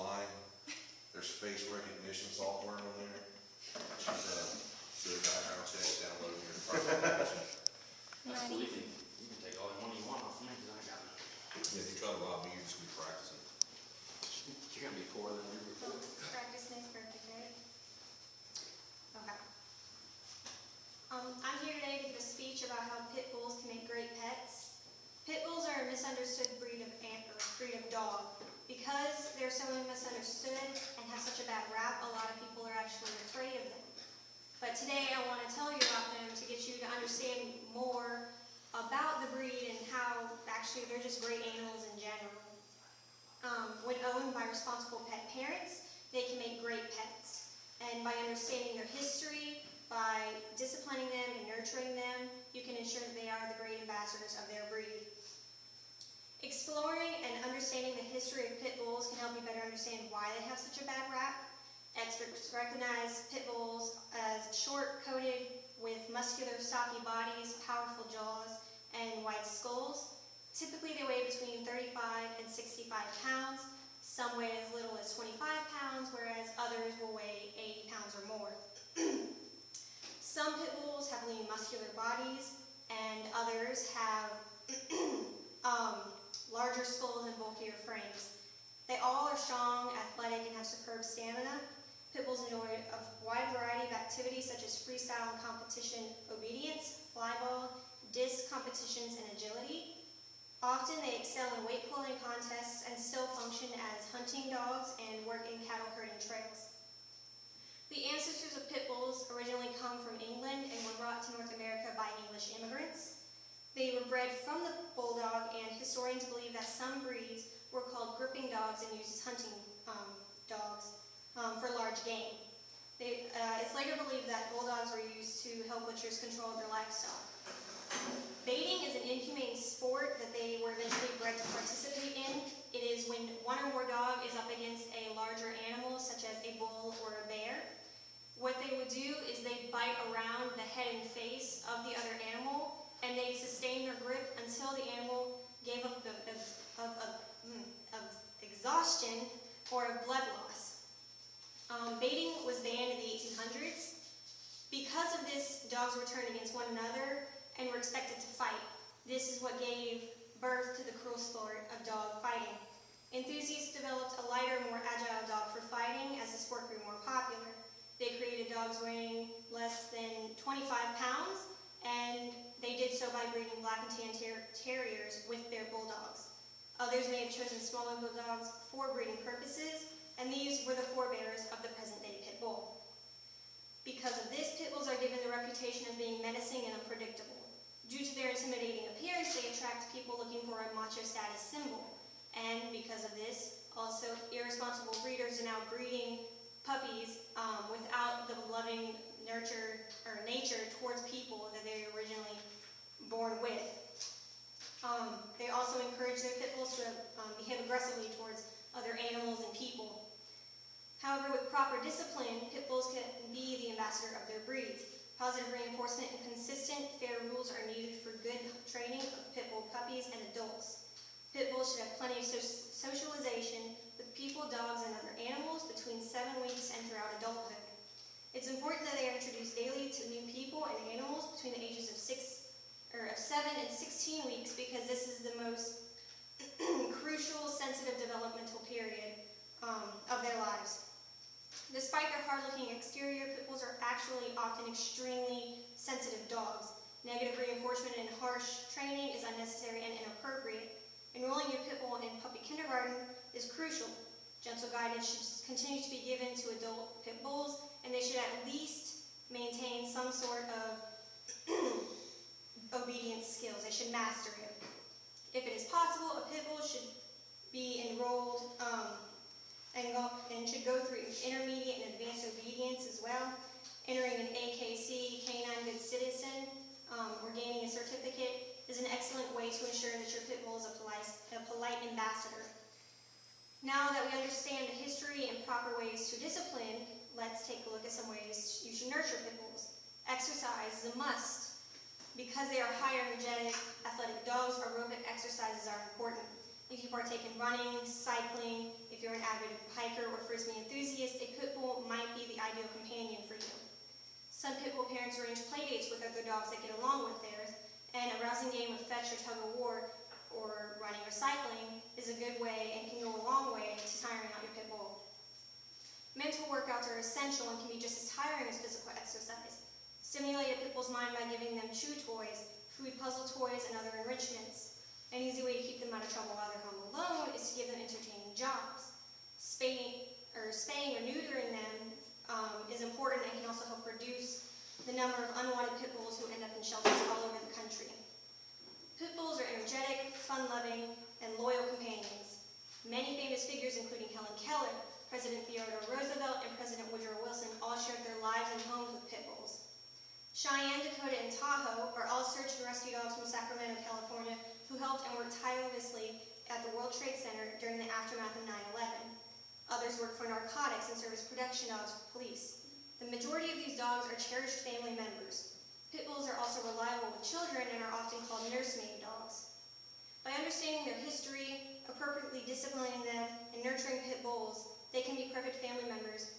flying. There's face recognition software on there. She's doing background checks, downloading your information. That's cool. You can take all the money you want off me because I got it. If you try to rob me, you're just gonna be practicing. You're gonna be poorer than we were before. Practice makes perfect, right? Okay. I'm here today to give a speech about how pit bulls can make great pets. Pit bulls are a misunderstood breed of dog. Because they're so misunderstood and have such a bad rap, a lot of people are actually afraid of them. But today I want to tell you about them to get you to understand more about the breed and how actually they're just great animals in general. When owned by responsible pet parents, they can make great pets. And by understanding their history, by disciplining them and nurturing them, you can ensure that they are the great ambassadors of their breed. Exploring and understanding the history of pit bulls can help you better understand why they have such a bad rap. Experts recognize pit bulls as short-coated with muscular, stocky bodies, powerful jaws, and wide skulls. Typically, they weigh between 35 and 65 pounds. Some weigh as little as 25 pounds, whereas others will weigh 80 pounds or more. Some pit bulls have lean, muscular bodies, and others have larger skulls and bulkier frames. They all are strong, athletic, and have superb stamina. Pit bulls enjoy a wide variety of activities such as freestyle and competition obedience, flyball, disc competitions, and agility. Often they excel in weight pulling contests and still function as hunting dogs and work in cattle herding trails. The ancestors of pit bulls originally come from England and were brought to North America by English immigrants. They were bred from the bulldog, and historians believe that some breeds were called gripping dogs and used as hunting dogs for large game. It's later believed that bulldogs were used to help butchers control their livestock. Baiting is an inhumane sport that they were eventually bred to participate in. It is when one or more dog is up against a larger animal, such as a bull or a bear. What they would do is they'd bite around the head and face of the other animal, and they'd sustain their grip until the animal gave up of exhaustion or of blood loss. Baiting was banned in the 1800s. Because of this, dogs were turned against one another and were expected to fight. This is what gave birth to the cruel sport of dog fighting. Enthusiasts developed a lighter, more agile dog for fighting as the sport grew more popular. They created dogs weighing less than 25 pounds, and they did so by breeding black and tan terriers with their bulldogs. Others may have chosen smaller bulldogs for breeding purposes, and these were the forebears of the present-day pit bull. Because of this, pit bulls are given the reputation of being menacing and unpredictable. Due to their intimidating appearance, they attract people looking for a macho status symbol. And because of this, also irresponsible breeders are now breeding puppies without the loving nature towards people that they were originally born with. They also encourage their pit bulls to behave aggressively towards other animals and people. However, with proper discipline, pit bulls can be the ambassador of their breeds. Positive reinforcement and consistent, fair rules are needed for good training of pit bull puppies and adults. Pit bulls should have plenty of socialization with people, dogs, and other animals between 7 weeks and throughout adulthood. It's important that they are introduced daily to new people and animals between the ages of 7 and 16 weeks, because this is the most crucial, sensitive developmental period of their lives. Despite their hard-looking exterior, pit bulls are actually often extremely sensitive dogs. Negative reinforcement and harsh training is unnecessary and inappropriate. Enrolling your pit bull in puppy kindergarten is crucial. Gentle guidance should continue to be given to adult pit bulls, and they should at least maintain some sort of obedience skills. They should master it. If it is possible, a pit bull should be enrolled and should go through intermediate and advanced obedience as well. Entering an AKC, Canine Good Citizen, or gaining a certificate is an excellent way to ensure that your pit bull is a polite ambassador. Now that we understand the history and proper ways to discipline, let's take a look at some ways you should nurture pit bulls. Exercise is a must. Because they are high energetic, athletic dogs, aerobic exercises are important. If you you partake in running, cycling, if you're an avid hiker or frisbee enthusiast, a pit bull might be the ideal companion for you. Some pit bull parents arrange play dates with other dogs that get along with theirs, and a rousing game of fetch or tug of war, or running or cycling, is a good way and can go a long way to tiring out your pit bull. Mental workouts are essential and can be just as tiring as physical exercise. Stimulate a pit bull's mind by giving them chew toys, food puzzle toys, and other enrichments. An easy way to keep them out of trouble while they're home alone is to give them entertaining jobs. Spaying or neutering them is important and can also help reduce the number of unwanted pit bulls who end up in shelters all over the country. Pit bulls are energetic, fun-loving, and loyal companions. Many famous figures, including Helen Keller, President Theodore Roosevelt, and President Woodrow Wilson, all shared their lives and homes with pit bulls. Cheyenne, Dakota, and Tahoe are all search and rescue dogs from Sacramento, California, who helped and worked tirelessly at the World Trade Center during the aftermath of 9/11. Others work for narcotics and serve as protection dogs for police. The majority of these dogs are cherished family members. Pit bulls are also reliable with children and are often called nursemaid dogs. By understanding their history, appropriately disciplining them, and nurturing pit bulls, they can be perfect family members